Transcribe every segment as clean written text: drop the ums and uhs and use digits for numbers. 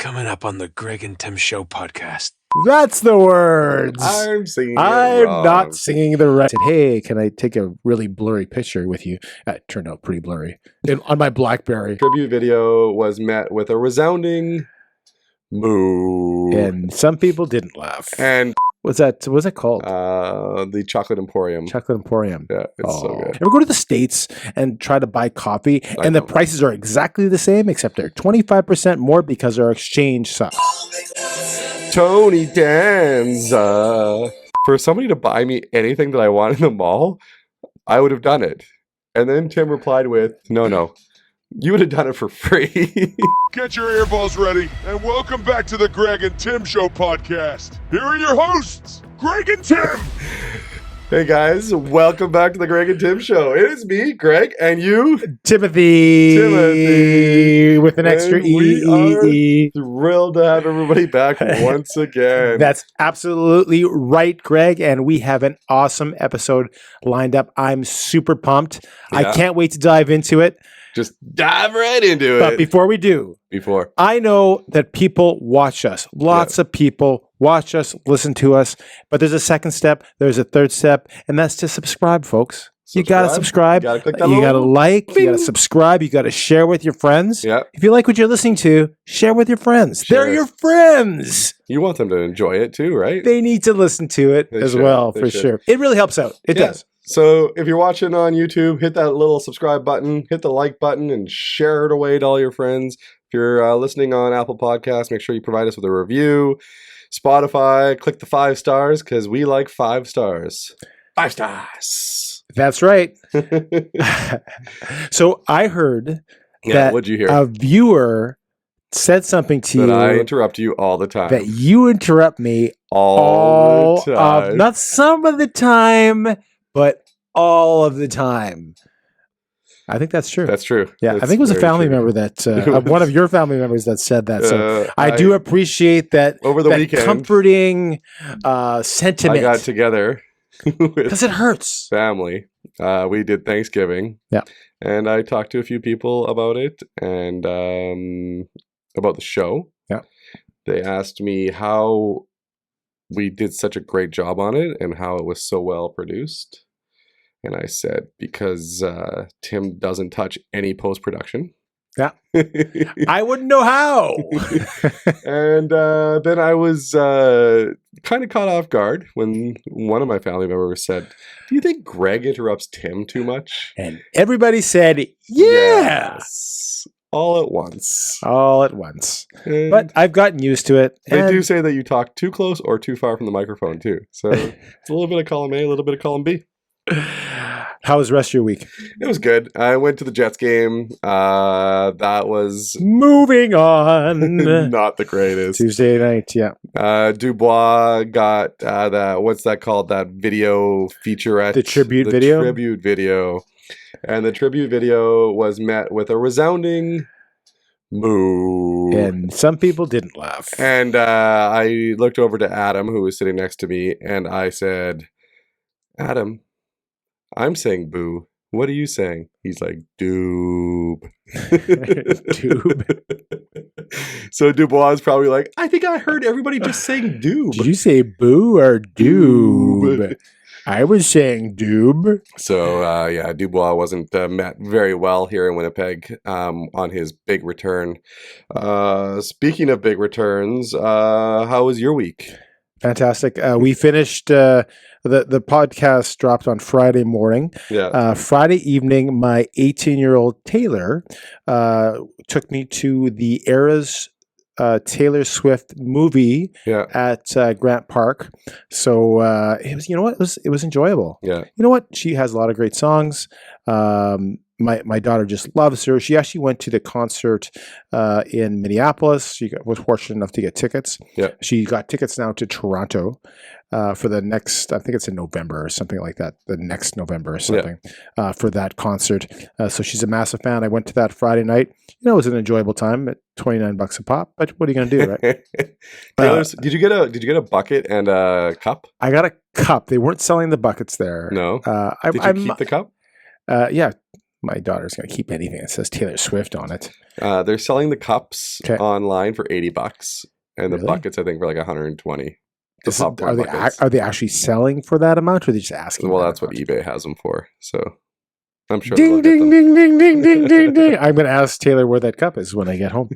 Coming up on the Greg and Tim Show podcast. That's the words. I'm singing I'm it wrong. not singing the right. I said, hey, can I take a really blurry picture with you? It turned out pretty blurry on my BlackBerry. Tribute video was met with a resounding boo. And some people didn't laugh. And what's that called? The Chocolate Emporium. Chocolate Emporium. Yeah, it's so good. Ever go to the States and try to buy coffee and the prices are exactly the same except they're 25% more because our exchange sucks? Tony Danza. For somebody to buy me anything that I want in the mall, I would have done it. And then Tim replied with, no, you would have done it for free. Get your earballs ready and welcome back to the Greg and Tim Show podcast. Here are your hosts, Greg and Tim. Hey guys, welcome back to the Greg and Tim Show. It is me, Greg, and you, Timothy, with an extra we are thrilled to have everybody back once again. That's absolutely right, Greg, and we have an awesome episode lined up. I'm super pumped. Yeah. I can't wait to dive into it. Just dive right into it. But before we do, I know that people watch us. Lots of people watch us, listen to us. But there's a second step. There's a third step. And that's to subscribe, folks. You got to subscribe. You got to like. Bing. You got to subscribe. You got to share with your friends. Yep. If you like what you're listening to, share with your friends. They're your friends. You want them to enjoy it too, right? They need to listen to it well, for sure. It really helps out. It does. So if you're watching on YouTube, hit that little subscribe button, hit the like button, and share it away to all your friends. If you're listening on Apple Podcasts, make sure you provide us with a review. Spotify, click the 5 stars because we like 5 stars. 5 stars. That's right. So I heard that what'd you hear? A viewer said something to you. That I interrupt you all the time. That you interrupt me all the time. Not some of the time, but all of the time. I think that's true. That's true. Yeah, I think it was a family member that, one of your family members that said that. So I do appreciate that over the weekend, comforting sentiment. I got together because it hurts. Family. We did Thanksgiving. Yeah. And I talked to a few people about it and about the show. Yeah. They asked me how we did such a great job on it and how it was so well produced. And I said, because Tim doesn't touch any post-production. Yeah. I wouldn't know how. And then I was kind of caught off guard when one of my family members said, do you think Greg interrupts Tim too much? And everybody said, yes. All at once. All at once. But I've gotten used to it. They do say that you talk too close or too far from the microphone too. So it's a little bit of column A, a little bit of column B. How was the rest of your week? It was good. I went to the Jets game. That was... Moving on. Not the greatest. Tuesday night, yeah. Dubois got that, what's that called? That video featurette. The tribute video? The tribute video. And the tribute video was met with a resounding boo. And some people didn't laugh. And I looked over to Adam, who was sitting next to me, and I said, Adam, I'm saying boo. What are you saying? He's like, doob. Doob. So Dubois is probably like, I think I heard everybody just saying doob. Did you say boo or doob? I was saying doob. So, Dubois wasn't met very well here in Winnipeg on his big return. Speaking of big returns, how was your week? Fantastic. We finished the podcast dropped on Friday morning. Yeah. Friday evening, my 18-year-old Taylor took me to the Eras Taylor Swift movie at Grant Park. So it was, it was enjoyable. Yeah. You know what? She has a lot of great songs. My daughter just loves her. She actually went to the concert in Minneapolis. She was fortunate enough to get tickets. Yeah. She got tickets now to Toronto for the next, I think it's in November or something like that, the next November or something for that concert. So she's a massive fan. I went to that Friday night. It was an enjoyable time at $29 a pop, but what are you going to do, right? Did you get a bucket and a cup? I got a cup. They weren't selling the buckets there. No. Did you keep the cup? Yeah. my daughter's going to keep anything that says Taylor Swift on it. They're selling the cups online for $80, and the Really? buckets I think for like $120. Are they actually selling for that amount, or are they just asking? Well, that's what eBay has them for. So I'm sure. Ding ding ding ding ding ding ding ding. I'm going to ask Taylor where that cup is when I get home.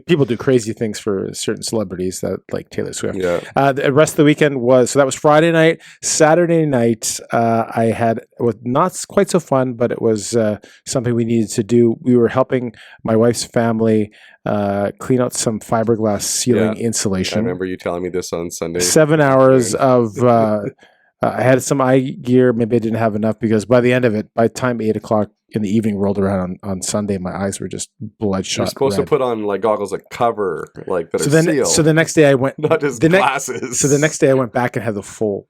People do crazy things for certain celebrities that like Taylor Swift. Yeah. The rest of the weekend that was Friday night. Saturday night, I had it was not quite so fun, but it was something we needed to do. We were helping my wife's family clean out some fiberglass ceiling insulation. I remember you telling me this on Sunday. 7 hours of. I had some eye gear. Maybe I didn't have enough because by the end of it, by the time 8 o'clock in the evening rolled around on Sunday, my eyes were just bloodshot. You're supposed to put on like goggles that cover, like that are sealed. So the next day I went, not just glasses. So the next day I went back and had the full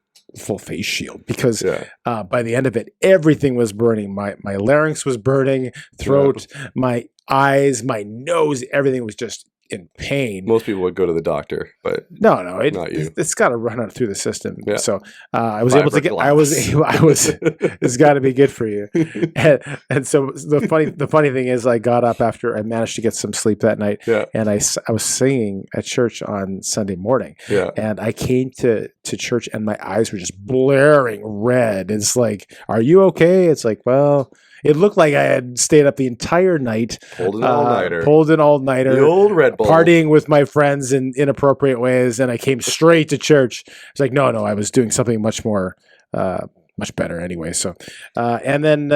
face shield because by the end of it, everything was burning. My larynx was burning, throat, my eyes, my nose, everything was just in pain. Most people would go to the doctor, but no, not you. It's got to run out through the system. Yeah. So I was able to get. I was. It's got to be good for you. And so the funny thing is, I got up after I managed to get some sleep that night, and I was singing at church on Sunday morning, and I came to church and my eyes were just blaring red. It's like, are you okay? It's like, well. It looked like I had stayed up the entire night. Pulled an all-nighter. The old Red Bull. Partying with my friends in inappropriate ways, and I came straight to church. It's like, no, I was doing something much more, much better anyway. So, and then,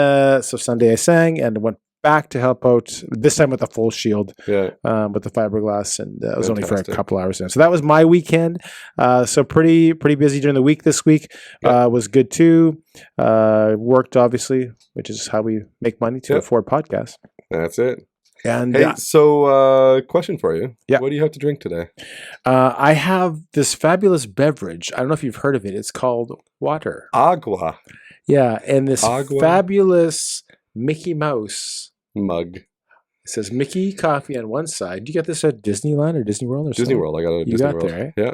so Sunday I sang and went back to help out, this time with the full shield, with the fiberglass, and it was only for a couple hours in. So that was my weekend. So pretty busy during the week this week. Was good too. Worked, obviously, which is how we make money to afford podcasts. That's it. And hey, so question for you. Yeah. What do you have to drink today? I have this fabulous beverage. I don't know if you've heard of it. It's called water. Agua. Yeah, and this fabulous Mickey Mouse mug. It says Mickey Coffee on one side. Do you get this at Disneyland or Disney World or something? Disney World. I got it at Disney World. There, right? Yeah.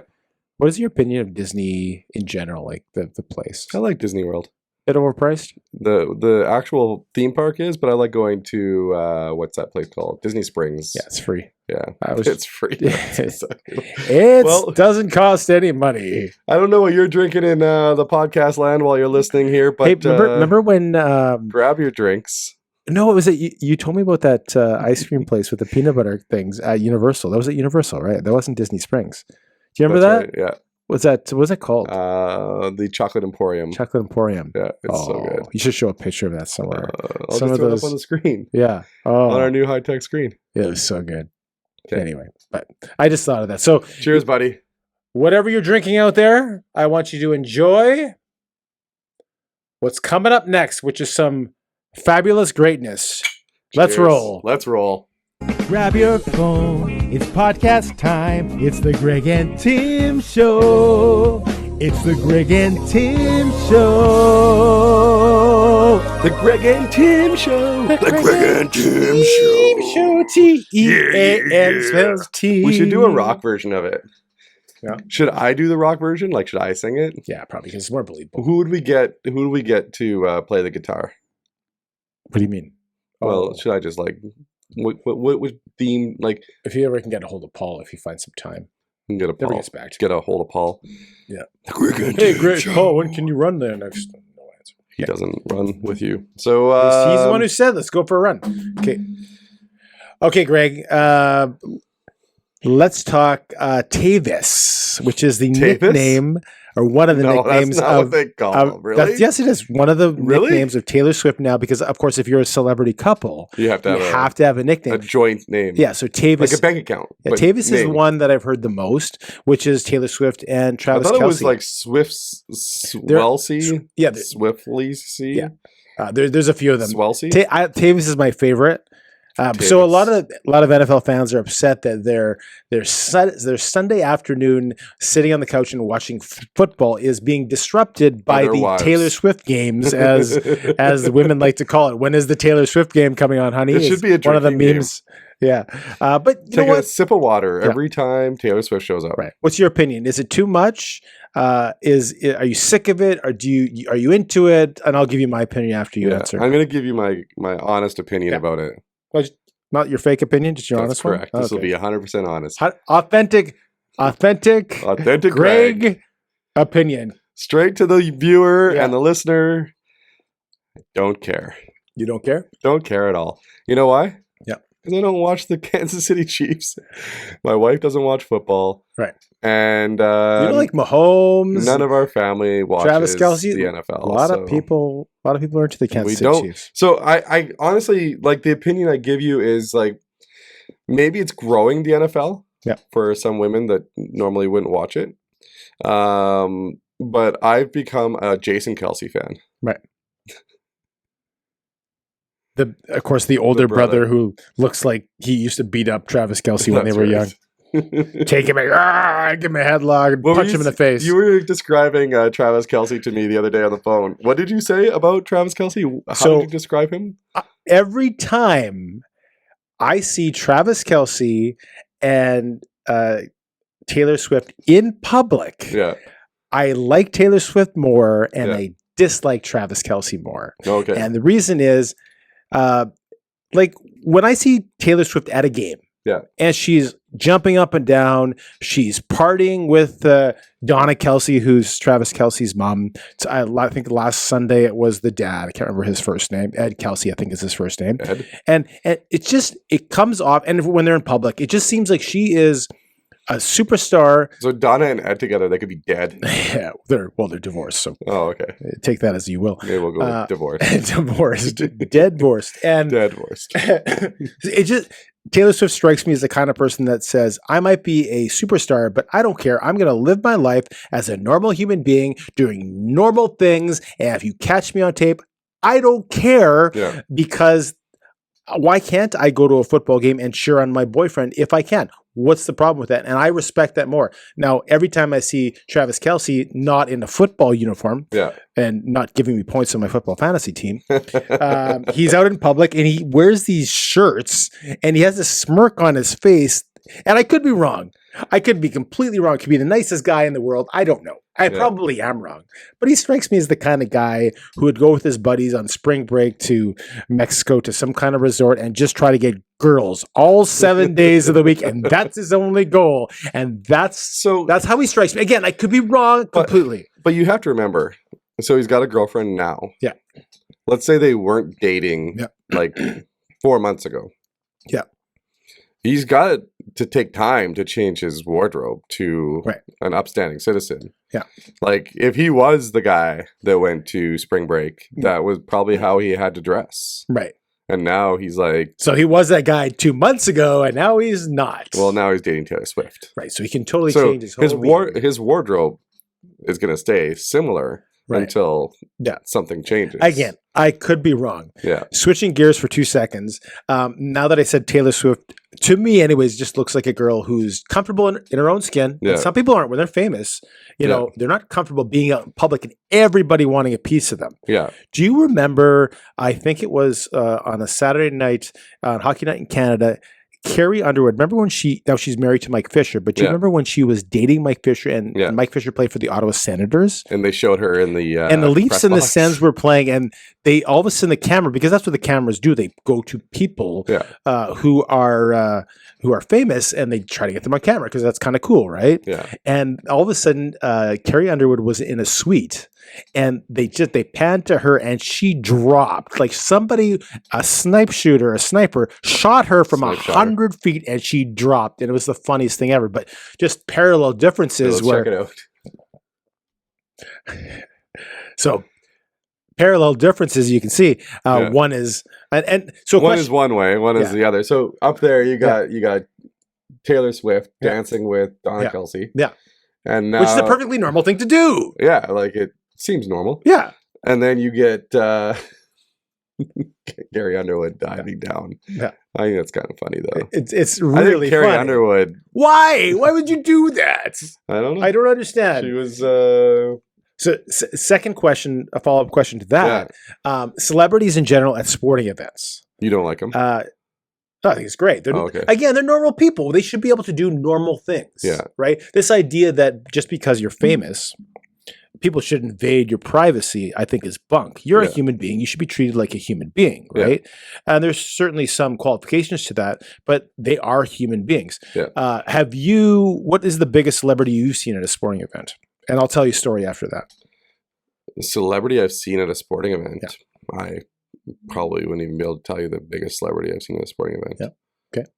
What is your opinion of Disney in general, like the place? I like Disney World. Bit overpriced? The actual theme park is, but I like going to what's that place called? Disney Springs. Yeah, it's free. Yeah, it's free. It doesn't cost any money. I don't know what you're drinking in the podcast land while you're listening here, but hey, remember when grab your drinks. No, it was you told me about that ice cream place with the peanut butter things at Universal. That was at Universal, right? That wasn't Disney Springs. Do you remember that? Right, yeah. What's that called? The Chocolate Emporium. Chocolate Emporium. Yeah, it's so good. You should show a picture of that somewhere. I'll just throw it up on the screen. Yeah. On our new high-tech screen. It was so good. Okay. Anyway, but I just thought of that. So cheers, buddy. Whatever you're drinking out there, I want you to enjoy what's coming up next, which is some fabulous greatness. Let's roll. Let's roll. Grab your phone. It's podcast time. It's the Greg and Tim Show. It's the Greg and Tim Show. The Greg and Tim Show. The Greg and Tim Show. T-E-A-M spells T. We should do a rock version of it. Yeah. Should I do the rock version? Like, should I sing it? Yeah, probably because it's more believable. Who would we get to play the guitar? What do you mean? Well, should I just like what would theme like? If you ever can get a hold of Paul, if you find some time, you can get a Paul. Gets back to get a hold of Paul. Yeah. Hey, great Paul, when can you run there next? No answer. He doesn't run with you, so he's the one who said, "Let's go for a run." Okay, Greg. Let's talk TAVIS, which is the nickname or one of the nicknames that's not what they call them, really? Yes, it is one of the nicknames of Taylor Swift now. Because of course, if you're a celebrity couple, you have to have a nickname, a joint name. Yeah, so TAVIS, like a bank account. Yeah, TAVIS is the one that I've heard the most, which is Taylor Swift and Travis. I thought Kelce. It was like Swellsy. Yeah, Swiftly. Yeah, there's a few of them. Swellsy. TAVIS is my favorite. So a lot of NFL fans are upset that their Sunday afternoon sitting on the couch and watching football is being disrupted by the wives. Taylor Swift games, as the women like to call it. When is the Taylor Swift game coming on, honey? It should be one of the memes. Game. Yeah, but take a sip of water every time Taylor Swift shows up. Right. What's your opinion? Is it too much? Are you sick of it, or are you into it? And I'll give you my opinion after you answer. I'm going to give you my honest opinion about it. Well, not your fake opinion, just your That's honest correct. one. This will be 100% honest. Authentic Greg opinion. Straight to the viewer and the listener. Don't care. You don't care? Don't care at all. You know why? Yeah. Because I don't watch the Kansas City Chiefs. My wife doesn't watch football. Right. And you don't like Mahomes. None of our family watches Travis Kelce, the NFL. A lot of people are into the Kansas City Chiefs. So I honestly, like, the opinion I give you is like, maybe it's growing the NFL for some women that normally wouldn't watch it. But I've become a Jason Kelce fan. Right. Of course, the older brother who looks like he used to beat up Travis Kelce when they were young. Take him, give him a headlock, and punch him in the face. You were describing Travis Kelce to me the other day on the phone. What did you say about Travis Kelce? How did you describe him? Every time I see Travis Kelce and Taylor Swift in public, I like Taylor Swift more, and I dislike Travis Kelce more. Okay. And the reason is, like, when I see Taylor Swift at a game, and she's jumping up and down, she's partying with Donna Kelce, who's Travis Kelce's mom. I think last Sunday it was the dad. I can't remember his first name. Ed Kelce, I think is his first name. Ed. And it comes off, and when they're in public, it just seems like she is a superstar. So Donna and Ed together, they could be dead. Yeah, they're divorced. So okay, take that as you will. Maybe we'll go with divorced, divorced, and divorced. It just Taylor Swift strikes me as the kind of person that says, I might be a superstar, but I don't care. I'm going to live my life as a normal human being, doing normal things, and if you catch me on tape, I don't care because. Why can't I go to a football game and cheer on my boyfriend if I can? What's the problem with that? And I respect that more. Now, every time I see Travis Kelce not in a football uniform and not giving me points on my football fantasy team, he's out in public and he wears these shirts and he has a smirk on his face. And I could be wrong. I could be completely wrong. Could be the nicest guy in the world. I don't know. I probably am wrong. But he strikes me as the kind of guy who would go with his buddies on spring break to Mexico to some kind of resort and just try to get girls all 7 days of the week. And that's his only goal. And that's how he strikes me. Again, I could be wrong completely. But you have to remember, so he's got a girlfriend now. Yeah. Let's say they weren't dating like 4 months ago. Yeah. He's got to take time to change his wardrobe to an upstanding citizen. Yeah. Like, if he was the guy that went to spring break, that was probably how he had to dress. Right. And now he's like... So he was that guy 2 months ago, and now he's not. Well, now he's dating Taylor Swift. Right. So he can totally change his whole his wardrobe is going to stay similar until something changes. Again, I could be wrong. Yeah. Switching gears for 2 seconds. Now that I said Taylor Swift, to me anyways, just looks like a girl who's comfortable in her own skin. Yeah. And some people aren't. When they're famous, you know, they're not comfortable being out in public and everybody wanting a piece of them. Yeah. Do you remember, I think it was on a Saturday night, on Hockey Night in Canada, Carrie Underwood, remember when now she's married to Mike Fisher, but do you remember when she was dating Mike Fisher and Mike Fisher played for the Ottawa Senators? And they showed her in the and the Leafs and the Sens were playing, and they all of a sudden the camera, because that's what the cameras do, they go to people who are famous and they try to get them on camera because that's kind of cool, right? Yeah. And all of a sudden, Carrie Underwood was in a suite. And they panned to her and she dropped like somebody, a sniper shot her from 100 feet and she dropped. And it was the funniest thing ever, but just parallel differences check it out. So parallel differences you can see. One is, and so one is one way, one is the other. So up there you got Taylor Swift dancing with Donna Kelce. Yeah. And now, which is a perfectly normal thing to do. Yeah. Like it seems normal. Yeah. And then you get Carrie Underwood diving down. Yeah. I think that's kind of funny though. It's really Carrie funny. Underwood. Why? Why would you do that? I don't know. I don't understand. She was So second question, a follow-up question to that. Celebrities in general at sporting events. You don't like them? I think it's great. Okay. Again, they're normal people. They should be able to do normal things. Yeah. Right? This idea that just because you're famous, people should invade your privacy, I think is bunk. You're a human being. You should be treated like a human being, right? And there's certainly some qualifications to that, but they are human beings. Yeah. What is the biggest celebrity you've seen at a sporting event? And I'll tell you a story after that. Celebrity I've seen at a sporting event. I probably wouldn't even be able to tell you the biggest celebrity I've seen at a sporting event. Yeah. Okay.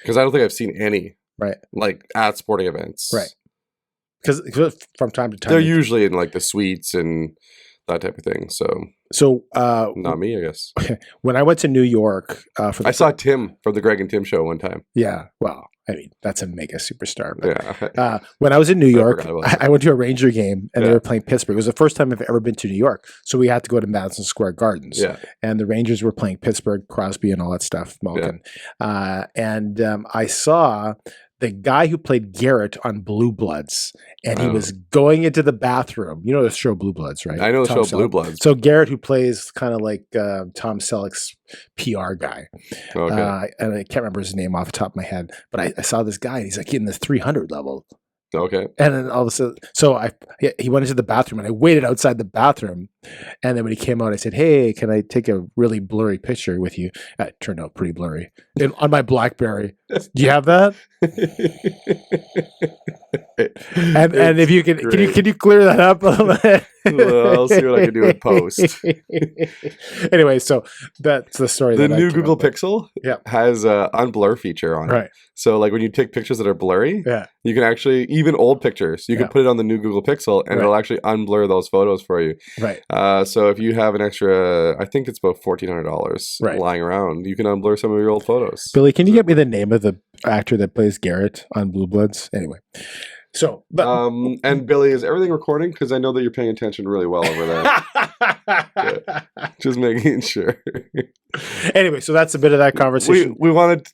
Because I don't think I've seen any. Right. Like at sporting events. Right. Because from time to time they're usually in like the suites and that type of thing. So not me, I guess. When I went to New York I saw Tim from the Greg and Tim show one time. Yeah. Well, I mean, that's a mega superstar. But, Yeah. when I was in New York, I went to a Ranger game and they were playing Pittsburgh. It was the first time I've ever been to New York. So we had to go to Madison Square Gardens. Yeah. And the Rangers were playing Pittsburgh, Crosby and all that stuff, Malkin. And I saw the guy who played Garrett on Blue Bloods, and he was going into the bathroom. You know the show Blue Bloods, right? I know the Tom show Blue Bloods. So Garrett, who plays kind of like Tom Selleck's PR guy. Okay. And I can't remember his name off the top of my head, but I saw this guy, and he's like in the 300 level. Okay. And then all of a sudden, he went into the bathroom, and I waited outside the bathroom. And then when he came out, I said, "Hey, can I take a really blurry picture with you?" It turned out pretty blurry on my BlackBerry. Do you have that? and if you can you clear that up a little bit? Well, I'll see what I can do in post. Anyway, so that's the story. The new Google Pixel has a unblur feature on it. Right. So like when you take pictures that are blurry, you can actually, even old pictures, you can put it on the new Google Pixel and it'll actually unblur those photos for you. Right. So if you have an extra, I think it's about $1,400 lying around, you can unblur some of your old photos. Billy, can you get me the name of the actor that plays Garrett on Blue Bloods? Anyway. So, and Billy, is everything recording? Because I know that you're paying attention really well over there. Just making sure. Anyway, so that's a bit of that conversation. We wanted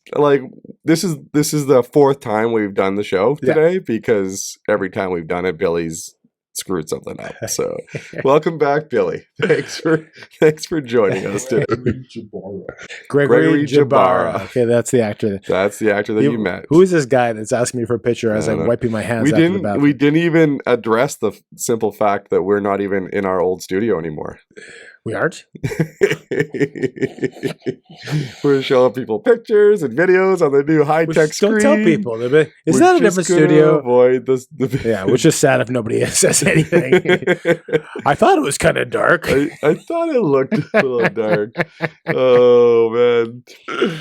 this is the fourth time we've done the show today because every time we've done it, Billy's screwed something up. So, welcome back, Billy. Thanks for joining us today. Gregory Jabara. Okay, that's the actor. That's the actor that you met. Who is this guy that's asking me for a picture as I'm wiping my hands after the bathroom? We didn't even address the simple fact that we're not even in our old studio anymore. We aren't? We're showing people pictures and videos on the new high-tech screen. Don't tell people. Is that a different studio? Avoid yeah, which is sad if nobody says anything. I thought it was kind of dark. I thought it looked a little dark. Oh, man.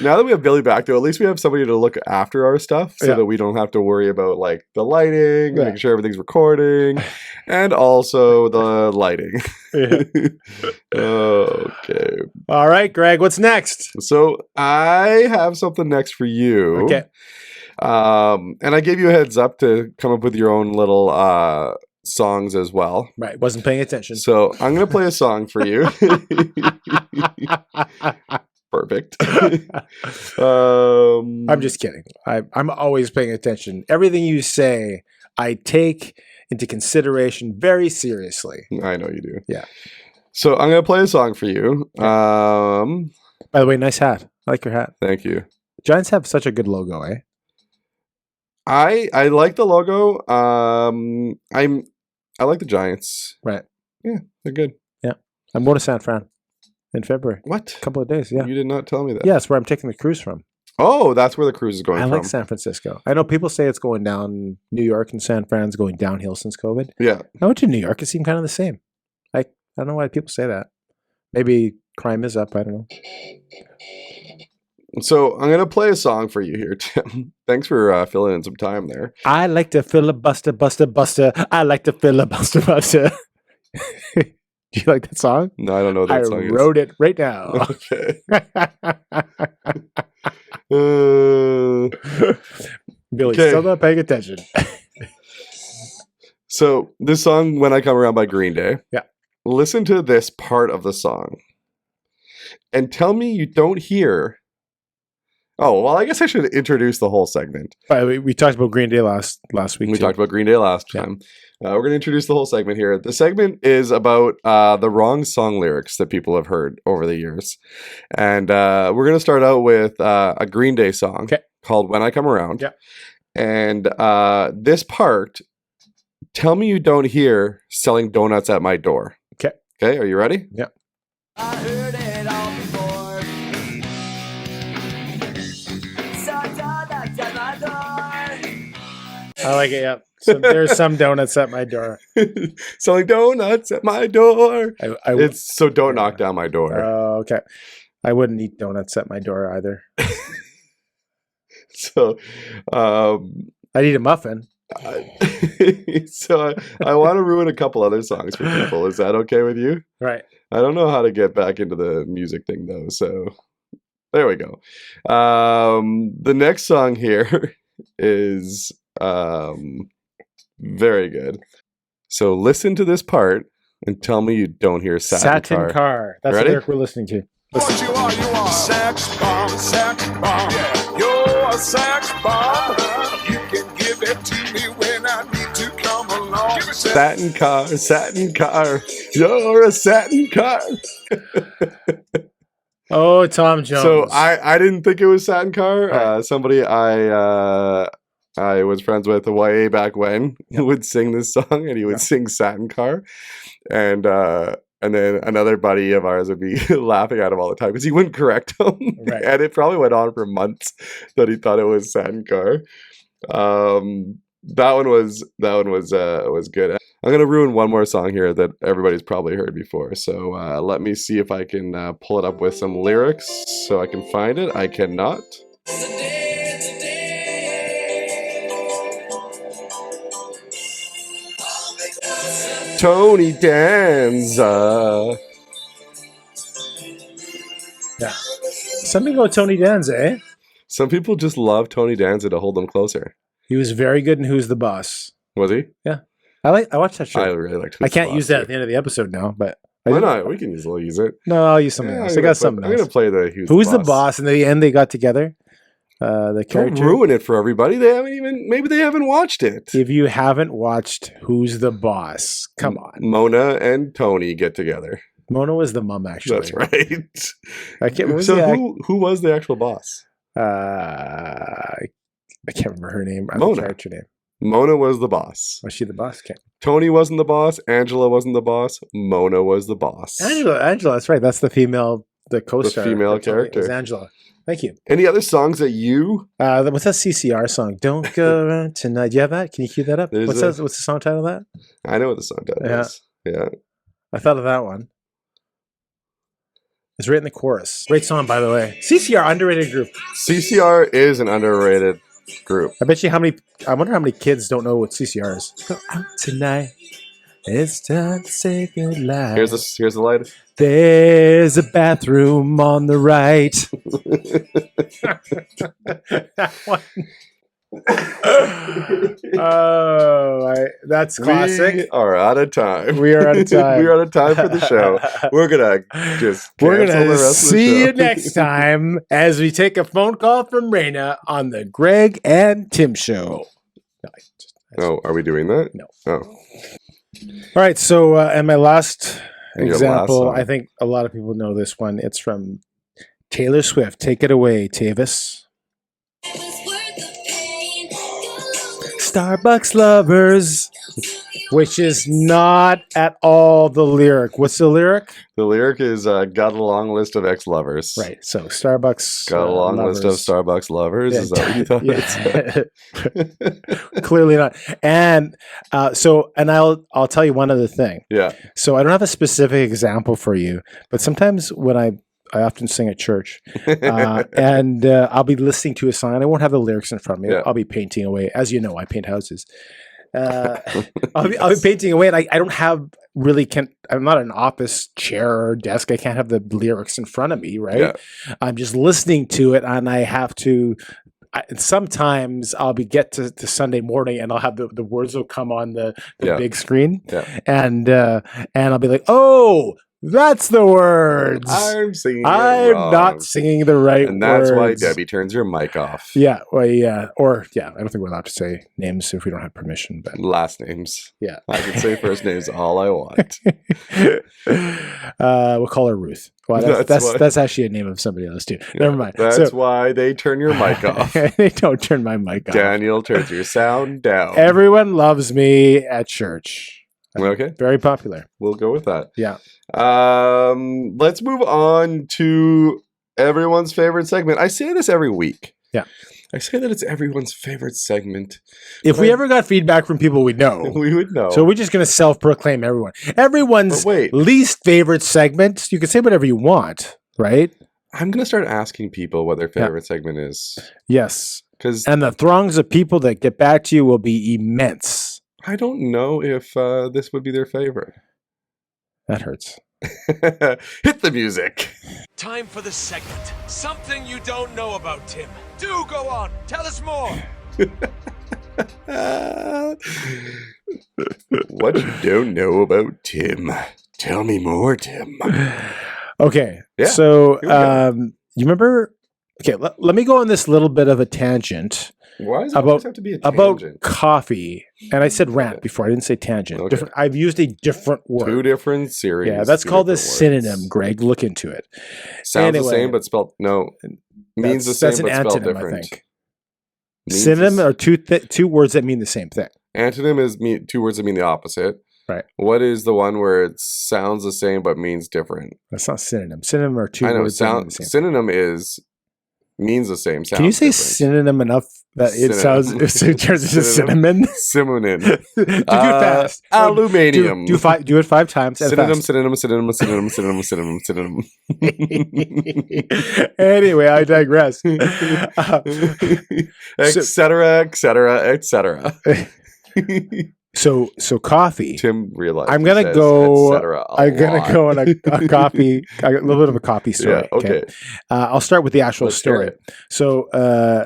Now that we have Billy back, though, at least we have somebody to look after our stuff so that we don't have to worry about like the lighting, making sure everything's recording, and also the lighting. Okay. All right, Greg, what's next? So I have something next for you. Okay. And I gave you a heads up to come up with your own little songs as well. Right. Wasn't paying attention. So I'm going to play a song for you. Perfect. I'm just kidding. I'm always paying attention. Everything you say, I take into consideration very seriously. I know you do. Yeah. So I'm going to play a song for you. By the way, nice hat. I like your hat. Thank you. Giants have such a good logo, eh? I like the logo. I like the Giants. Right. Yeah, they're good. Yeah. I'm going to San Fran in February. What? A couple of days, yeah. You did not tell me that. Yeah, that's where I'm taking the cruise from. Oh, that's where the cruise is going from. I like San Francisco. I know people say it's going down. New York and San Fran's going downhill since COVID. Yeah. I went to New York. It seemed kind of the same. I don't know why people say that. Maybe crime is up. I don't know. So I'm going to play a song for you here, Tim. Thanks for filling in some time there. I like to filibuster, buster. I like to filibuster, buster. Do you like that song? No, I don't know what that song is. I wrote it right now. Okay. Billy, still not paying attention. So this song, When I Come Around by Green Day. Yeah. Listen to this part of the song. And tell me you don't hear Oh, well, I guess I should introduce the whole segment. We talked about Green Day last week. We talked about Green Day last time. We're going to introduce the whole segment here. The segment is about the wrong song lyrics that people have heard over the years. And we're going to start out with a Green Day song called When I Come Around. Yeah. And this part, tell me you don't hear selling donuts at my door. Okay. Okay, are you ready? Yeah. I heard it all before. So donuts at my door. I like it, yeah. So there's some donuts at my door. Selling donuts at my door. It's So don't knock down my door. okay. I wouldn't eat donuts at my door either. So I'd eat a muffin. so I want to ruin a couple other songs for people. Is that okay with you? Right. I don't know how to get back into the music thing though. So there we go. The next song here is very good. So listen to this part and tell me you don't hear Satin Car. That's Ready? the lyric we're listening to. What you are sex bomb, yeah. You're a sex bomb. You can give it to me when I need to come along. Satin car, you're a satin car. Oh, Tom Jones. So I didn't think it was Satin Car. Somebody I was friends with way back when would sing this song, and he would sing Satin Car, and then another buddy of ours would be laughing at him all the time because he wouldn't correct him, and it probably went on for months that he thought it was Satin Car. That one was good. I'm gonna ruin one more song here that everybody's probably heard before. So let me see if I can pull it up with some lyrics so I can find it. I cannot. Tony Danza. Yeah. Some people go Tony Danza, eh? Some people just love Tony Danza to hold them closer. He was very good in Who's the Boss. Was he? Yeah. I watched that show. I really liked. I can't use that at the end of the episode now, but why not? We can easily use it. No, I'll use something else. I got something else. I'm gonna play the Who's the Boss? And at the end, they got together. The character. Don't ruin it for everybody. Maybe they haven't watched it. If you haven't watched Who's the Boss, come on. Mona and Tony get together. Mona was the mom, actually. That's right. I can't. Who was the actual boss? I can't remember her name. Mona. The character name. Mona was the boss. Was she the boss? Okay. Tony wasn't the boss. Angela wasn't the boss. Mona was the boss. Angela. That's right. That's the female, the co-star. The female character. It was Angela. Thank you. Any other songs that you? What's that CCR song? Don't go around tonight. Do you have that? Can you cue that up? What's the song title of that? I know what the song title is. Yeah. I thought of that one. It's right in the chorus. Great song, by the way. CCR, underrated group. CCR is an underrated group. I wonder how many kids don't know what CCR is. Go out tonight. It's time to say goodnight. Here's the light. There's a bathroom on the right. That one. That's classic. We are out of time. We are out of time. We are out of time for the show. We're gonna see you next time as we take a phone call from Raina on the Greg and Tim Show. Oh, are we doing that? No. Oh. All right. So, and my last example, song. I think a lot of people know this one. It's from Taylor Swift. Take it away, Tavis. Starbucks lovers, which is not at all the lyric. What's the lyric? The lyric is got a long list of ex-lovers. Right. So Starbucks got a long lovers. list of Starbucks lovers. Yeah. Is that what you thought? Clearly not. And and I'll tell you one other thing. Yeah. So I don't have a specific example for you, but sometimes when I often sing at church, and I'll be listening to a song. And I won't have the lyrics in front of me. Yeah. I'll be painting away. As you know, I paint houses. I'll be painting away, and I don't have I'm not an office chair or desk. I can't have the lyrics in front of me, right? Yeah. I'm just listening to it, and I have to. Sometimes I'll get to Sunday morning, and I'll have the words will come on the big screen, and I'll be like, oh. That's the words. I'm singing it I'm wrong. not singing the right And that's words. why Debbie turns your mic off. Yeah, well, yeah, or yeah. I don't think we're allowed to say names if we don't have permission. But Last names. yeah, I can say first names all I want. we'll call her Ruth. Well, that's actually a name of somebody else too. Never mind. That's why they turn your mic off. They don't turn my mic off. Daniel turns your sound down. Everyone loves me at church. Okay. Very popular. We'll go with that. Yeah. Let's move on to everyone's favorite segment. I say this every week. Yeah. I say that it's everyone's favorite segment. If we ever got feedback from people we know, We would know. so we're just going to self-proclaim everyone's But wait. least favorite segment. You can say whatever you want, right? I'm going to start asking people what their favorite segment is. Yes. Because And the throngs of people that get back to you will be immense. I don't know if this would be their favorite. That hurts. Hit the music. Time for the segment. Something you don't know about Tim. Do go on. Tell us more. What you don't know about Tim. Tell me more, Tim. Okay. Yeah, So, here we go. you remember? Okay, let me go on this little bit of a tangent Why does it about- always have to be a about tangent? coffee. And I said rant before. I didn't say tangent. Okay. Different, I've used a different word. Two different series. Yeah, that's two called a different synonym, words. Greg. Look into it. Sounds Anyway, the same, but spelled no. Means the same, That's an but spelled antonym, different. I think. Means Synonym the are two words that mean the same thing. Antonym is two words that mean the opposite. Right. What is the one where it sounds the same but means different? That's not synonym. Synonym are two I know. words that mean the same. Synonym means the same. Can you sounds say different. synonym enough that it sounds it turns into Synonym. cinnamon? Synonym. Do it fast. Aluminium. Do it 5 times. and Synonym, fast. synonym, synonym, synonym, synonym, synonym, synonym. Anyway, I digress. Etc., etc., etc. So coffee. Tim realized. I'm he gonna says go. et cetera a I'm gonna lot. go on a coffee, a little bit of a coffee story. Yeah, okay. I'll start with the actual Let's hear story. it. So,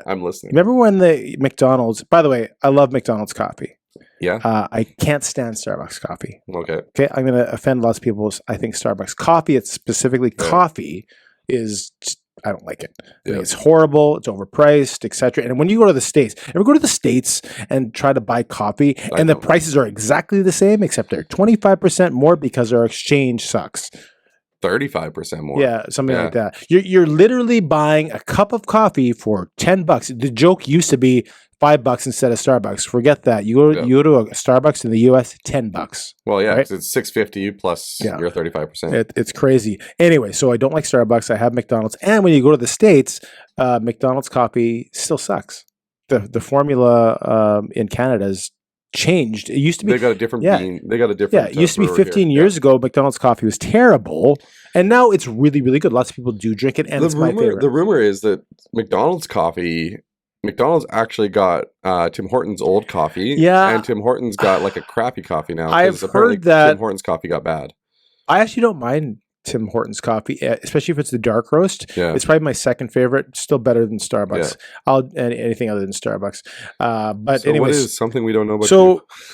I'm listening. remember when the McDonald's? By the way, I love McDonald's coffee. Yeah. I can't stand Starbucks coffee. Okay. Okay, I'm going to offend lots of people. I think Starbucks coffee, it's specifically coffee, is I don't like it. I think Yeah. it's horrible. It's overpriced, etc. And when you go to the States, ever go to the States and try to buy coffee, and the don't. prices are exactly the same, except they're 25% more because our exchange sucks. 35% more. Yeah, something Yeah. like that. You're literally buying a cup of coffee for $10. The joke used to be $5 instead of Starbucks. Forget that. You go to a Starbucks in the US, $10. Well, yeah, Right? 'cause it's $6.50 plus Yeah. your 35%. It's crazy. Anyway, so I don't like Starbucks. I have McDonald's, and when you go to the States, McDonald's coffee still sucks. The formula in Canada's changed. It used to be They got a different yeah. bean. They got a different. Yeah, it used to be brewer here. 15 years ago. McDonald's coffee was terrible, and now it's really, really good. Lots of people do drink it, and it's my favorite. The rumor is that McDonald's actually got Tim Hortons old coffee. Yeah. And Tim Hortons got like a crappy coffee now. 'cause I've apparently heard that- Tim Hortons coffee got bad. I actually don't mind Tim Hortons coffee, especially if it's the dark roast. Yeah. It's probably my second favorite. Still better than Starbucks. I'll anything other than Starbucks. But So anyways, what is something we don't know about?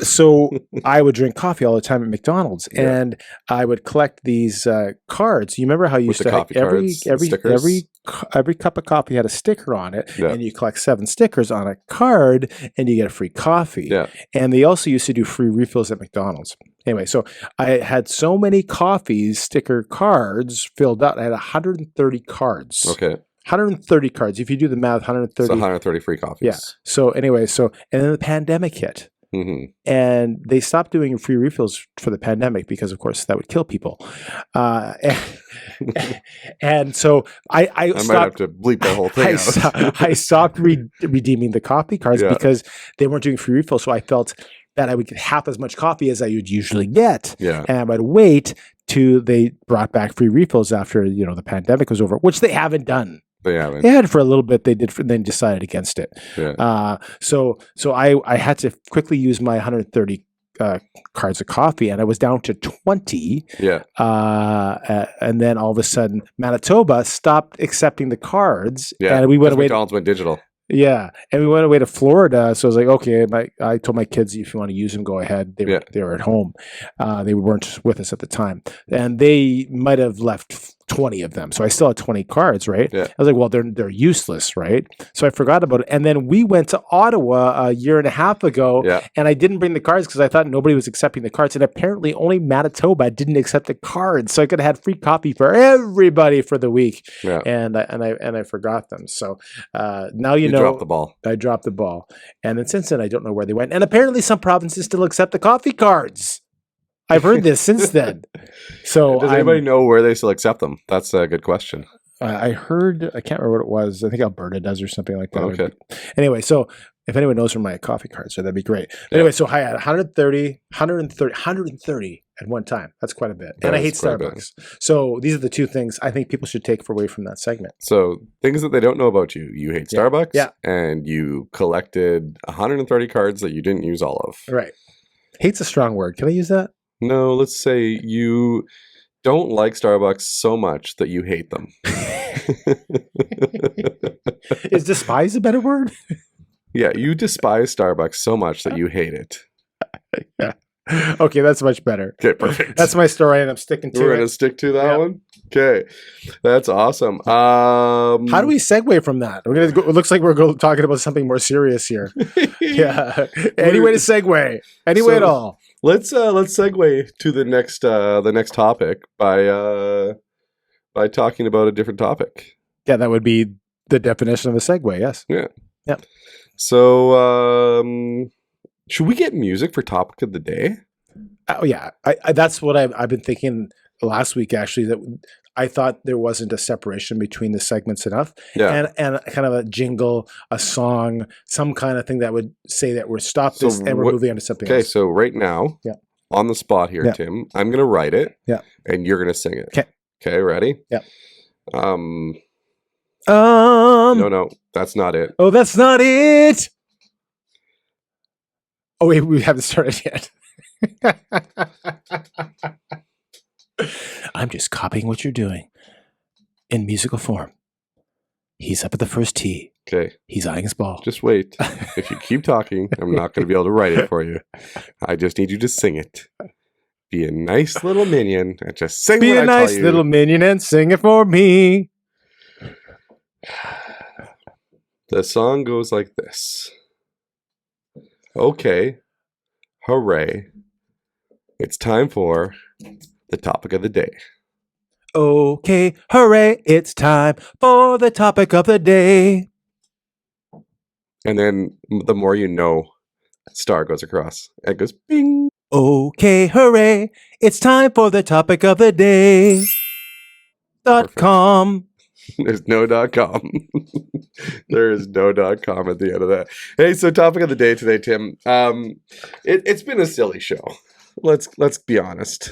So I would drink coffee all the time at McDonald's, Yeah. and I would collect these cards. You remember how you used the to have coffee cards, the stickers? every cup of coffee had a sticker on it, Yeah. and you collect 7 stickers on a card, and you get a free coffee. Yeah. And they also used to do free refills at McDonald's. Anyway, so I had so many sticker cards filled out. I had 130 cards. Okay. 130 cards. If you do the math, 130. So 130 free coffees. Yeah. So anyway, and then the pandemic hit. Mm-hmm. And they stopped doing free refills for the pandemic because, of course, that would kill people. And so I I stopped. might have to bleep that whole thing out. I stopped redeeming the coffee cards Yeah. because they weren't doing free refills. So I felt that I would get half as much coffee as I would usually get. Yeah. And I would wait till they brought back free refills after, the pandemic was over, which they haven't done. They haven't. They had it for a little bit. They did, then decided against it. Yeah. So I had to quickly use my 130 cards of coffee, and I was down to 20. Yeah. And then all of a sudden, Manitoba stopped accepting the cards, Yeah. and we went 'cause away. McDonald's went digital. Yeah, and we went away to Florida, so I was like, okay. I told my kids, if you want to use them, go ahead. They were at home. They weren't with us at the time, and they might have left 20 of them. So I still had 20 cards, right? Yeah. I was like, well, they're useless, right? So I forgot about it, and then we went to Ottawa a year and a half ago, and I didn't bring the cards because I thought nobody was accepting the cards, and apparently only Manitoba didn't accept the cards, so I could have had free coffee for everybody for the week. Yeah. And I forgot them. So now you know. Dropped the ball. I dropped the ball. And then since then, I don't know where they went. And apparently some provinces still accept the coffee cards. I've heard this since then. So does anybody know where they still accept them? That's a good question. I heard, I can't remember what it was. I think Alberta does or something like that. Okay. Anyway, so if anyone knows where my coffee cards are, that'd be great. Anyway, so I had 130 at one time. That's quite a bit. And I hate Starbucks. So these are the two things I think people should take away from that segment. So things that they don't know about you. You hate Starbucks. Yeah. And you collected 130 cards that you didn't use all of. Right. Hate's a strong word. Can I use that? No, let's say you don't like Starbucks so much that you hate them. Is despise a better word? Yeah, you despise Starbucks so much that you hate it. Yeah. Okay, that's much better. Okay, perfect. That's my story, and I'm sticking to it. We're going to stick to that one? Okay, that's awesome. How do we segue from that? We're gonna go, it looks like we're talking about something more serious here. Yeah. Any way to segue? Any way at all? Let's segue to the next topic by talking about a different topic. Yeah, that would be the definition of a segue. Yes. Yeah. Yeah. So, should we get music for topic of the day? Oh yeah, I that's what I've been thinking last week. Actually, that I thought there wasn't a separation between the segments enough. Yeah. And kind of a jingle, a song, some kind of thing that would say that we're stopped this and we're moving on to something else. Okay, so right now, on the spot here, Tim, I'm gonna write it. Yeah. And you're gonna sing it. Okay. Okay, ready? Yeah. No, that's not it. Oh, that's not it. Oh wait, we haven't started yet. I'm just copying what you're doing in musical form. He's up at the first tee. Okay. He's eyeing his ball. Just wait. If you keep talking, I'm not going to be able to write it for you. I just need you to sing it. Be a nice little minion and just sing Be what a I nice tell you. little minion and sing it for me. The song goes like this. Okay. Hooray. It's time for the topic of the day. Okay, hooray, it's time for the topic of the day. And then the more you know, star goes across. It goes bing. Okay, hooray, it's time for the topic of the day. .com. There's no .com. There is no .com at the end of that. Hey, so topic of the day today, Tim. It's been a silly show. Let's be honest.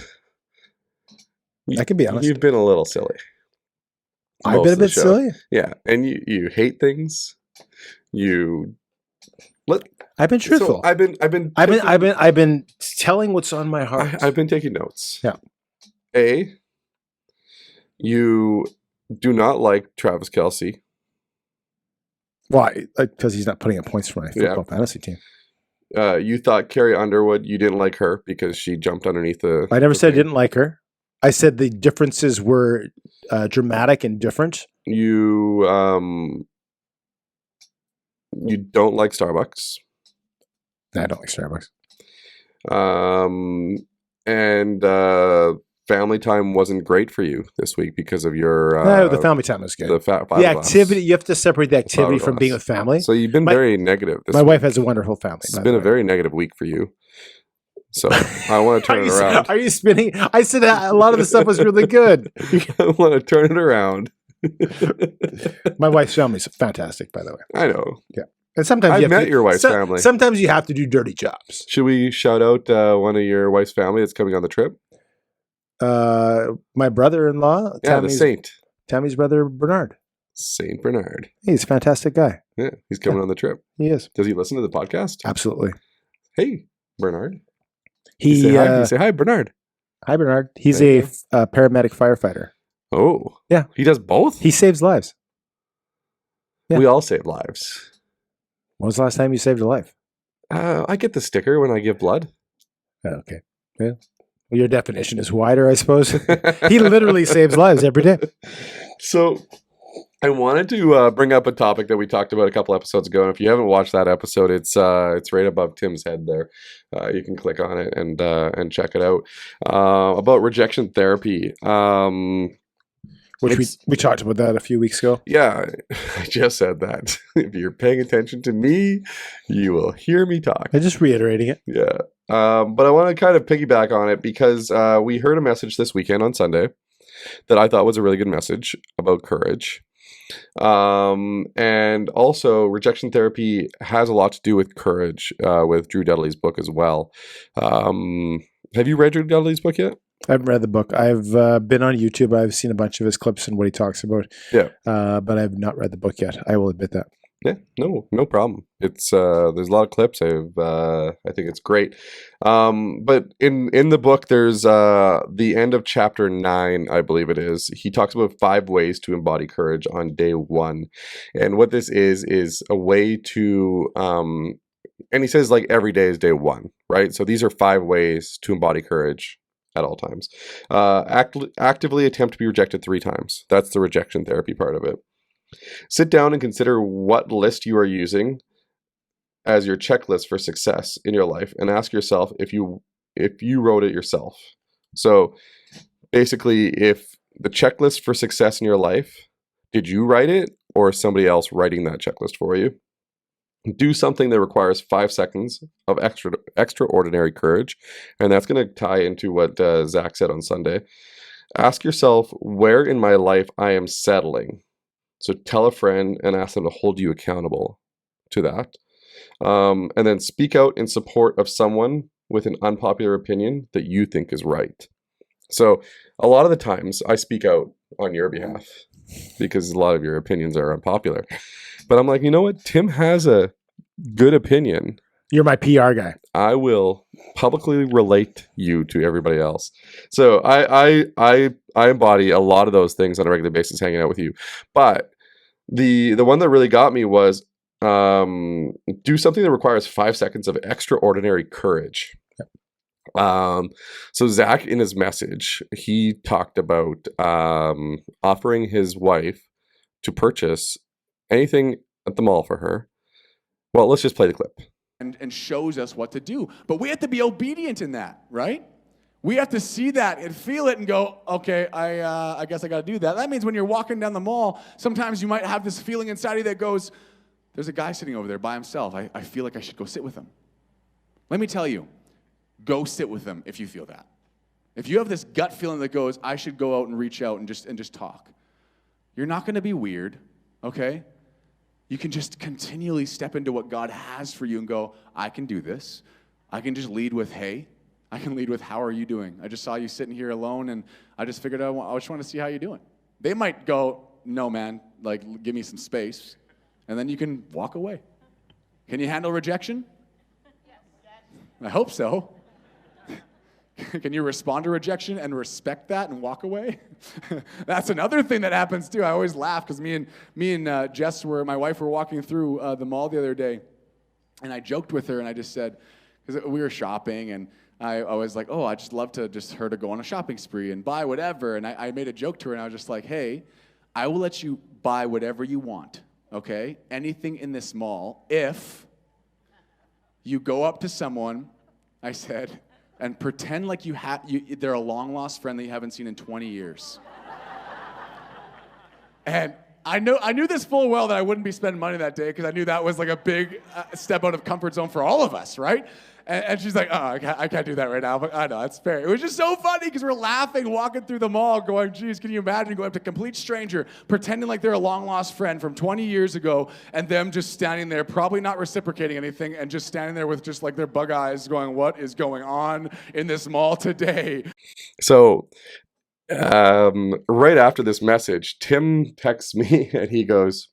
I can be honest. You've been a little silly. I've been a bit silly. Yeah, and you hate things. I've been truthful. So I've been telling what's on my heart. I've been taking notes. Yeah. A, you do not like Travis Kelce. Why? Because he's not putting up points for my football fantasy team. You thought Carrie Underwood, you didn't like her because she jumped underneath the... I never said I didn't like her. I said the differences were dramatic and different. You don't like Starbucks. No, I don't like Starbucks. And family time wasn't great for you this week because of your... no, the family time was good. The activity, you have to separate the activity from being with family. So you've been very negative this week. My wife has a wonderful family. It's been a very negative week for you. So I want to turn it around. Are you spinning? I said a lot of the stuff was really good. I want to turn it around. My wife's family is fantastic, by the way. I know. Yeah. And sometimes I've met your wife's family. Sometimes you have to do dirty jobs. Should we shout out one of your wife's family that's coming on the trip? My brother-in-law. Yeah, the saint. Tammy's brother, Bernard. Saint Bernard. He's a fantastic guy. Yeah, he's coming on the trip. He is. Does he listen to the podcast? Absolutely. Hey, Bernard. You say hi, Bernard. Hi, Bernard. He's a paramedic firefighter. Oh. Yeah. He does both? He saves lives. Yeah. We all save lives. When was the last time you saved a life? I get the sticker when I give blood. Okay. Yeah. Well, your definition is wider, I suppose. He literally saves lives every day. So I wanted to bring up a topic that we talked about a couple episodes ago, and if you haven't watched that episode, it's right above Tim's head there. You can click on it and check it out about rejection therapy. Which we talked about that a few weeks ago. Yeah, I just said that. If you're paying attention to me, you will hear me talk. I'm just reiterating it. Yeah. But I want to kind of piggyback on it because we heard a message this weekend on Sunday that I thought was a really good message about courage. And also rejection therapy has a lot to do with courage, with Drew Dudley's book as well. Have you read Drew Dudley's book yet? I haven't read the book. I've been on YouTube. I've seen a bunch of his clips and what he talks about. Yeah. But I've not read the book yet. I will admit that. Yeah, no problem. It's there's a lot of clips. I think it's great. But in the book, there's the end of chapter 9, I believe it is. He talks about 5 ways to embody courage on day 1, and what this is a way to and he says like every day is day 1, right? So these are 5 ways to embody courage at all times. Actively attempt to be rejected 3 times. That's the rejection therapy part of it. Sit down and consider what list you are using as your checklist for success in your life, and ask yourself if you wrote it yourself. So basically, if the checklist for success in your life, did you write it or is somebody else writing that checklist for you? Do something that requires 5 seconds of extraordinary courage, and that's going to tie into what Zach said on Sunday. Ask yourself where in my life I am settling. So tell a friend and ask them to hold you accountable to that. And then speak out in support of someone with an unpopular opinion that you think is right. So a lot of the times I speak out on your behalf because a lot of your opinions are unpopular. But I'm like, you know what? Tim has a good opinion. You're my PR guy. I will publicly relate you to everybody else. So I embody a lot of those things on a regular basis hanging out with you. But the one that really got me was do something that requires 5 seconds of extraordinary courage. So Zach, in his message, he talked about offering his wife to purchase anything at the mall for her. Well, let's just play the clip. And shows us what to do. But we have to be obedient in that, right? We have to see that and feel it and go, okay, I guess I got to do that. That means when you're walking down the mall, sometimes you might have this feeling inside of you that goes, there's a guy sitting over there by himself. I feel like I should go sit with him. Let me tell you, go sit with him if you feel that. If you have this gut feeling that goes, I should go out and reach out and just talk. You're not going to be weird, okay? You can just continually step into what God has for you and go, I can do this. I can just lead with, hey. I can lead with, how are you doing? I just saw you sitting here alone, and I just figured I just want to see how you're doing. They might go, no, man, like, give me some space. And then you can walk away. Can you handle rejection? Yes. I hope so. Can you respond to rejection and respect that and walk away? That's another thing that happens too. I always laugh because me and Jess my wife were walking through the mall the other day, and I joked with her and I just said, because we were shopping, and I was like, oh, I just love to her to go on a shopping spree and buy whatever. And I made a joke to her, and I was just like, hey, I will let you buy whatever you want, okay? Anything in this mall, if you go up to someone, I said, and pretend like they're a long-lost friend that you haven't seen in 20 years. And I knew this full well that I wouldn't be spending money that day because I knew that was like a big step out of comfort zone for all of us, right? And she's like, oh, I can't do that right now. But I know, that's fair. It was just so funny because we're laughing, walking through the mall, going, geez, can you imagine going up to a complete stranger, pretending like they're a long-lost friend from 20 years ago, and them just standing there, probably not reciprocating anything, and just standing there with just like their bug eyes going, what is going on in this mall today? So right after this message, Tim texts me, and he goes,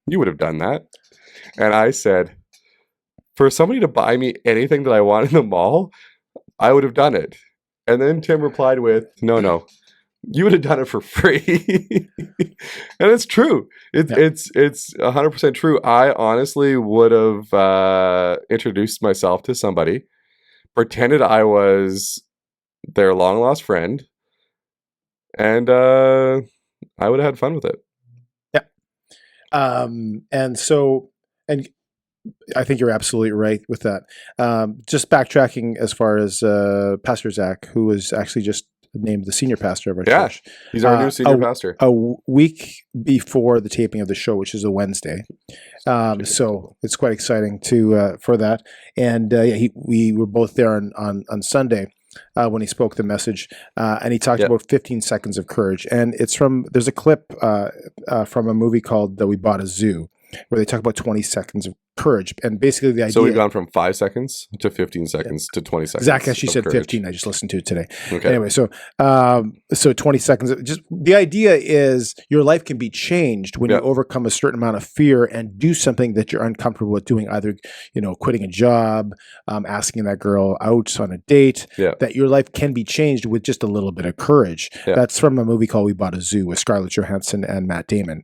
you would have done that. And I said, for somebody to buy me anything that I want in the mall, I would have done it. And then Tim replied with, no, you would have done it for free. And it's true. It's 100% true. I honestly would have introduced myself to somebody, pretended I was their long lost friend, and I would have had fun with it. And I think you're absolutely right with that. Just backtracking as far as Pastor Zach, who was actually just named the senior pastor of our church. He's our new senior pastor. A week before the taping of the show, which is a Wednesday. So it's quite exciting for that. And we were both there on Sunday when he spoke the message, and he talked about 15 seconds of courage. And there's a clip from a movie called We Bought a Zoo, where they talk about 20 seconds of courage. And basically the idea... So we've gone from 5 seconds to 15 seconds to 20 seconds. Zach actually said courage. 15. I just listened to it today. Okay. Anyway, so 20 sequends. Just the idea is your life can be changed when you overcome a certain amount of fear and do something that you're uncomfortable with doing, either, quitting a job, asking that girl out on a date, that your life can be changed with just a little bit of courage. Yeah. That's from a movie called We Bought a Zoo with Scarlett Johansson and Matt Damon.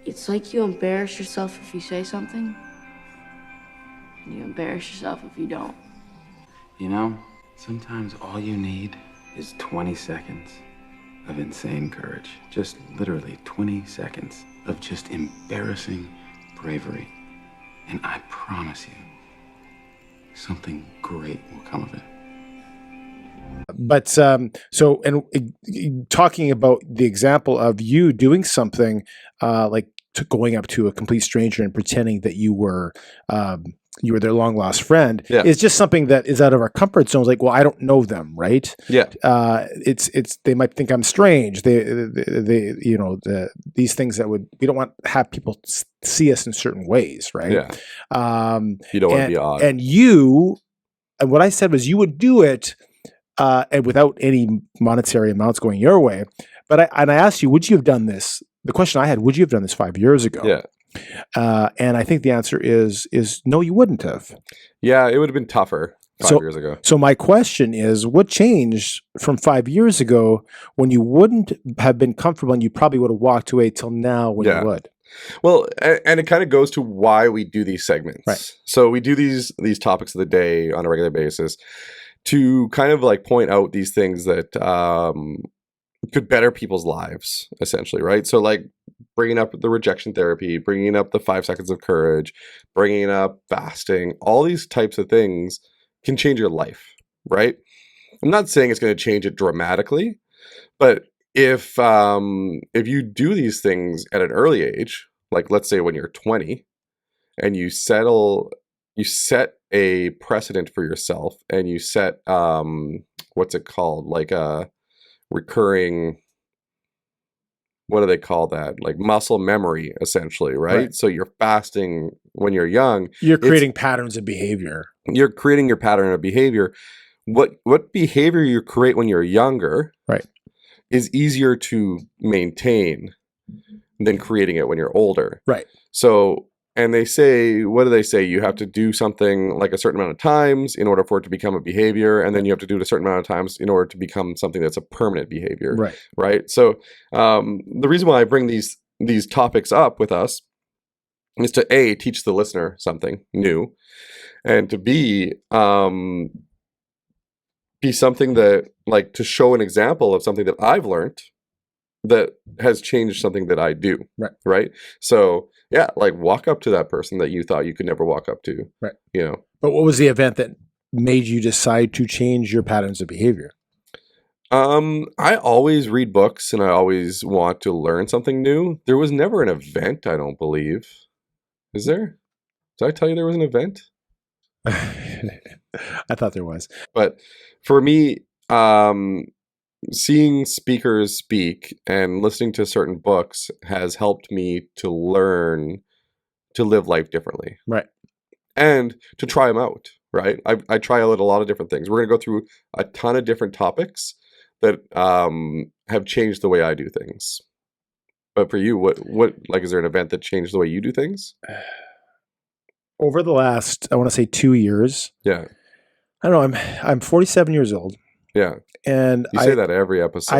It's like you embarrass yourself if you say something, and you embarrass yourself if you don't. Sometimes all you need is 20 seconds of insane courage. Just literally 20 seconds of just embarrassing bravery. And I promise you, something great will come of it. But talking about the example of you doing something like going up to a complete stranger and pretending that you were their long lost friend is just something that is out of our comfort zones. Like, well, I don't know them, right? Yeah. They might think I'm strange. These things that we don't want to have people see us in certain ways, right? Yeah. You don't want to be odd. And what I said was you would do it. And without any monetary amounts going your way. But I asked you, would you have done this? The question I had, would you have done this 5 years ago? Yeah. And I think the answer is no, you wouldn't have. Yeah, it would have been tougher 5 years ago. So my question is, what changed from 5 years ago when you wouldn't have been comfortable and you probably would have walked away till now when you would? Well, and it kind of goes to why we do these segments. Right. So we do these topics of the day on a regular basis to kind of like point out these things that could better people's lives, essentially, right? So like bringing up the rejection therapy, bringing up the 5 seconds of courage, bringing up fasting, all these types of things can change your life, right? I'm not saying it's going to change it dramatically, but if you do these things at an early age, like let's say when you're 20, and you set a precedent for yourself, and you set what's it called, like a recurring, what do they call that, like muscle memory, essentially, right? So you're fasting when you're young, you're creating patterns of behavior. You're creating your pattern of behavior. What behavior you create when you're younger, right, is easier to maintain than creating it when you're older, right? So, and they say, what do they say? You have to do something like a certain amount of times in order for it to become a behavior, and then you have to do it a certain amount of times in order to become something that's a permanent behavior, right? Right. So, the reason why I bring these topics up with us is to A, teach the listener something new, and to B, be something that, like, to show an example of something that I've learned that has changed something that I do. Right. Right. So yeah, like walk up to that person that you thought you could never walk up to. Right. But what was the event that made you decide to change your patterns of behavior? I always read books and I always want to learn something new. There was never an event, I don't believe. Is there? Did I tell you there was an event? I thought there was. But for me, seeing speakers speak and listening to certain books has helped me to learn to live life differently. Right. And to try them out, right? I try out a lot of different things. We're going to go through a ton of different topics that have changed the way I do things. But for you, what like, is there an event that changed the way you do things? Over the last, I want to say 2 years. Yeah. I don't know. I'm 47 years old. Yeah. And you say that every episode.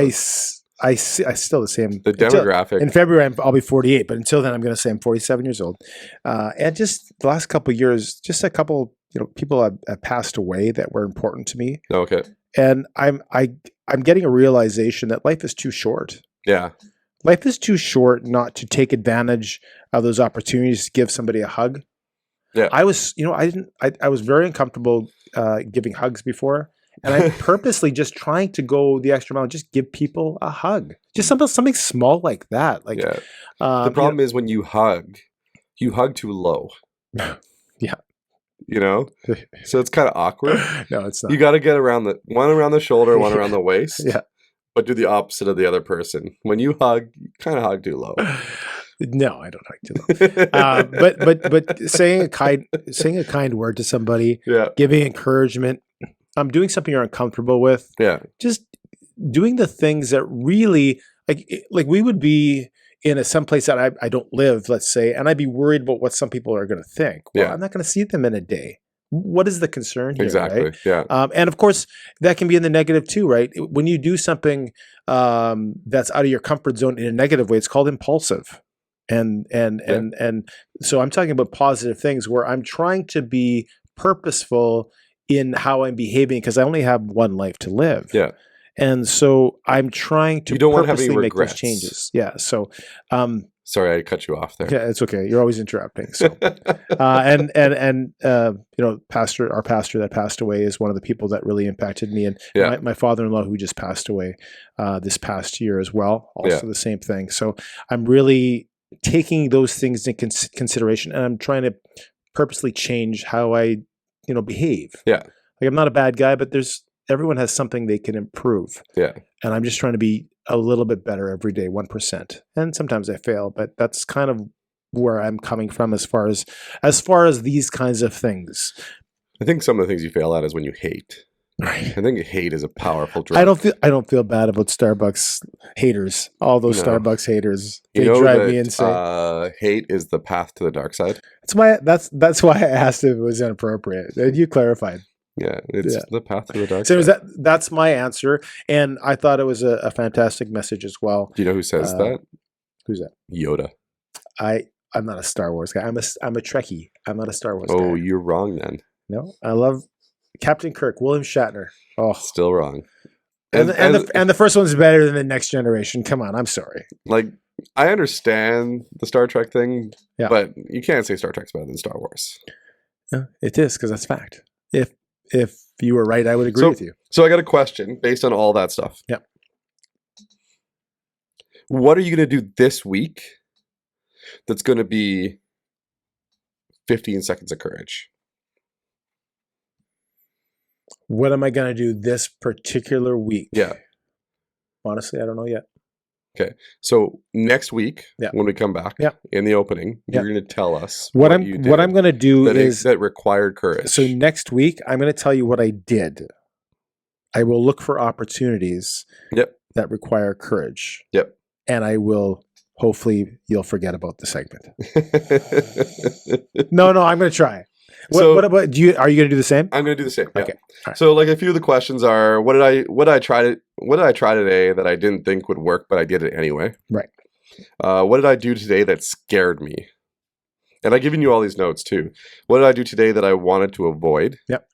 I still the same. The demographic. In February, I'll be 48, but until then, I'm going to say I'm 47 years old. And just the last couple of years, just a couple, people have passed away that were important to me. Okay. And I'm getting a realization that life is too short. Yeah. Life is too short not to take advantage of those opportunities to give somebody a hug. Yeah. I was, I was very uncomfortable giving hugs before. And I'm purposely just trying to go the extra mile, just give people a hug. Just something small like that. Like, the problem is when you hug too low. Yeah. So it's kind of awkward. No, it's not. You got to get one around the shoulder, one around the waist. Yeah. But do the opposite of the other person. When you hug, you kind of hug too low. No, I don't hug too low. But saying a kind word to somebody, giving encouragement. I'm doing something you're uncomfortable with. Yeah. Just doing the things that really like we would be in some place that I don't live, let's say, and I'd be worried about what some people are going to think. Well, I'm not going to see them in a day. What is the concern here? Exactly. Right? Yeah. And of course, that can be in the negative too, right? When you do something that's out of your comfort zone in a negative way, it's called impulsive. And so I'm talking about positive things where I'm trying to be purposeful in how I'm behaving because I only have one life to live. Yeah. And so I'm trying to you don't want to have any purposely make those regrets. Changes. Yeah. So sorry, I cut you off there. Yeah, it's okay. You're always interrupting. So and our pastor that passed away is one of the people that really impacted me. And my father-in-law who just passed away this past year as well, also the same thing. So I'm really taking those things into consideration and I'm trying to purposely change how I behave. Yeah. Like I'm not a bad guy, but everyone has something they can improve. Yeah. And I'm just trying to be a little bit better every day, 1%. And sometimes I fail, but that's kind of where I'm coming from as far as these kinds of things. I think some of the things you fail at is when you hate. Right. I think hate is a powerful drug. I don't feel bad about Starbucks haters. All those Starbucks haters, they drive me insane. Hate is the path to the dark side. That's why I asked if it was inappropriate. You clarified. Yeah, it's the path to the dark side. So that's my answer, and I thought it was a fantastic message as well. Do you know who says that? Who's that? Yoda. I'm not a Star Wars guy. I'm a Trekkie. I'm not a Star Wars guy. Oh, you're wrong then. No, I love Captain Kirk, William Shatner. Oh, still wrong. And the first one's better than the Next Generation. Come on, I'm sorry. Like I understand the Star Trek thing, but you can't say Star Trek's better than Star Wars. Yeah, it is because that's fact. If you were right, I would agree with you. So I got a question based on all that stuff. Yeah. What are you going to do this week that's going to be 15 seconds of courage? What am I going to do this particular week? Yeah. Honestly, I don't know yet. Okay. So next week, when we come back in the opening, you're going to tell us what I'm going to do that required courage. So next week, I'm going to tell you what I did. I will look for opportunities that require courage. Yep. And I will, hopefully, you'll forget about the segment. No, I'm going to try. What about are you going to do the same? I'm going to do the same. Yeah. Okay. Right. So like a few of the questions are, what did I try today that I didn't think would work, but I did it anyway? Right. What did I do today that scared me? And I've given you all these notes too. What did I do today that I wanted to avoid? Yep.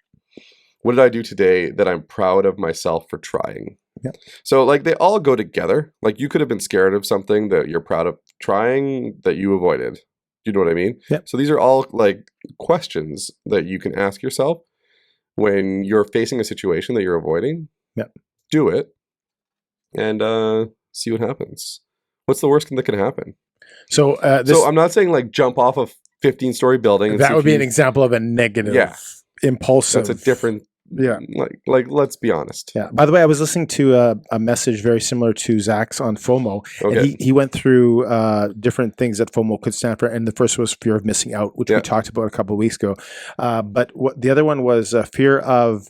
What did I do today that I'm proud of myself for trying? Yep. So like they all go together. Like you could have been scared of something that you're proud of trying that you avoided. You know what I mean? Yeah. So these are all like questions that you can ask yourself when you're facing a situation that you're avoiding. Yeah. Do it and see what happens. What's the worst thing that can happen? So I'm not saying like jump off a 15-story building. And that would be an example of a negative, impulsive. That's a different. Yeah. Like let's be honest. Yeah. By the way, I was listening to a message very similar to Zach's on FOMO. Okay. And he went through different things that FOMO could stand for. And the first was fear of missing out, which we talked about a couple of weeks ago. But the other one was fear of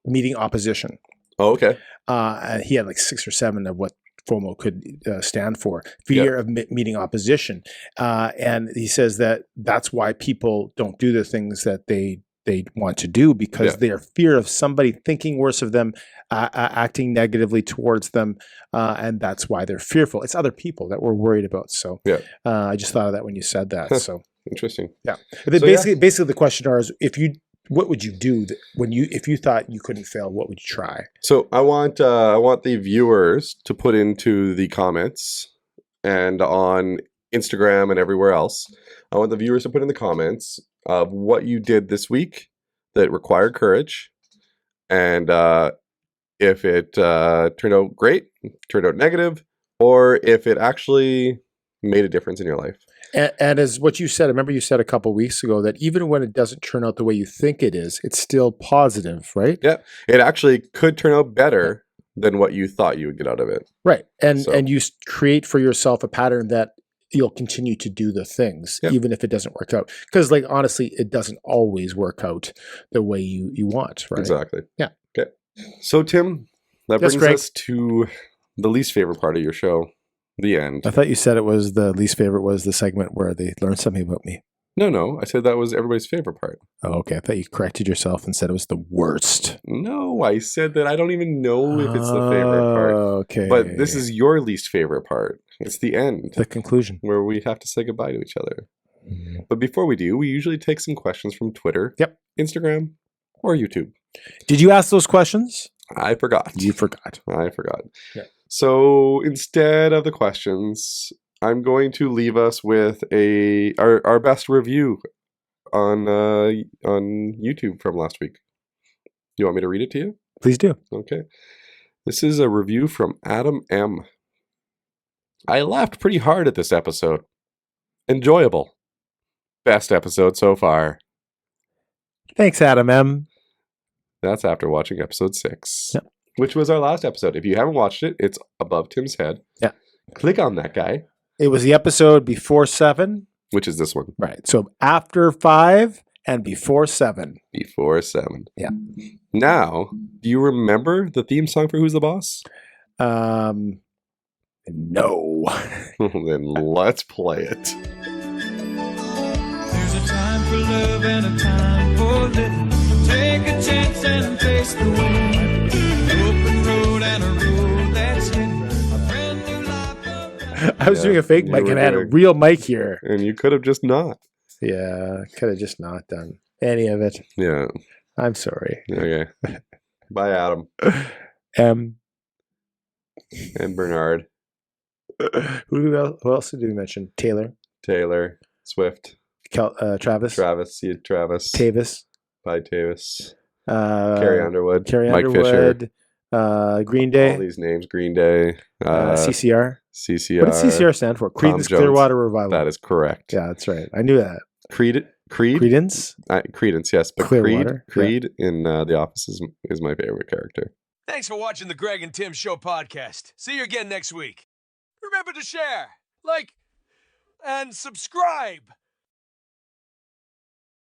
meeting opposition. Oh, okay. And he had like 6 or 7 of what FOMO could stand for. Fear of meeting opposition. And he says that's why people don't do the things that they they want to do because Yeah. their fear of somebody thinking worse of them, acting negatively towards them, and that's why they're fearful. It's other people that we're worried about. So I just thought of that when you said that. So interesting. Yeah. But basically, the question is, what would you do if you thought you couldn't fail? What would you try? So I want the viewers to put into the comments and on Instagram and everywhere else. I want the viewers to put in the comments of what you did this week that required courage, and if it turned out great, turned out negative, or if it actually made a difference in your life. And as what you said, I remember you said a couple of weeks ago that even when it doesn't turn out the way you think it is, it's still positive, right? Yeah, it actually could turn out better than what you thought you would get out of it. Right, and you create for yourself a pattern that you'll continue to do the things, even if it doesn't work out. Because, like, honestly, it doesn't always work out the way you want, right? Exactly. Yeah. Okay. So, Tim, that brings us to the least favorite part of your show. The end. I thought you said it was the least favorite was the segment where they learned something about me. No. I said that was everybody's favorite part. Oh, okay. I thought you corrected yourself and said it was the worst. No, I said that I don't even know if it's the favorite part. Okay. But this is your least favorite part. It's the end. The conclusion. Where we have to say goodbye to each other. But before we do, we usually take some questions from Twitter, Instagram, or YouTube. Did you ask those questions? I forgot. You forgot. I forgot. Yeah. So instead of the questions, I'm going to leave us with our best review on YouTube from last week. You want me to read it to you? Please do. Okay. This is a review from Adam M. I laughed pretty hard at this episode. Enjoyable. Best episode so far. Thanks, Adam M. That's after watching episode 6. Yep. Which was our last episode. If you haven't watched it, it's above Tim's head. Yeah. Click on that guy. It was the episode before 7. Which is this one. Right. So after 5 and before 7. Before 7. Yeah. Now, do you remember the theme song for Who's the Boss? No. Then let's play it. There's a time for love and a time for living. Take a chance and face the wind. Open road and a road that's hidden. A brand new life. I was doing a fake mic and I had a real mic here. And you could have just not. Yeah, could have just not done any of it. Yeah. I'm sorry. Okay. Bye, Adam. M. And Bernard. Who else did we mention? Taylor. Swift. Travis. Travis. TAVIS. Bye, TAVIS. Carrie Underwood. Mike Fisher. Green Day. All these names. Green Day. CCR. CCR. What does CCR stand for? Creedence Clearwater Revival. That is correct. Yeah, that's right. I knew that. Creedence? Creedence, yes. But Clearwater. Creed in The Office is my favorite character. Thanks for watching the Greg and Tim Show podcast. See you again next week. Remember to share, like, and subscribe.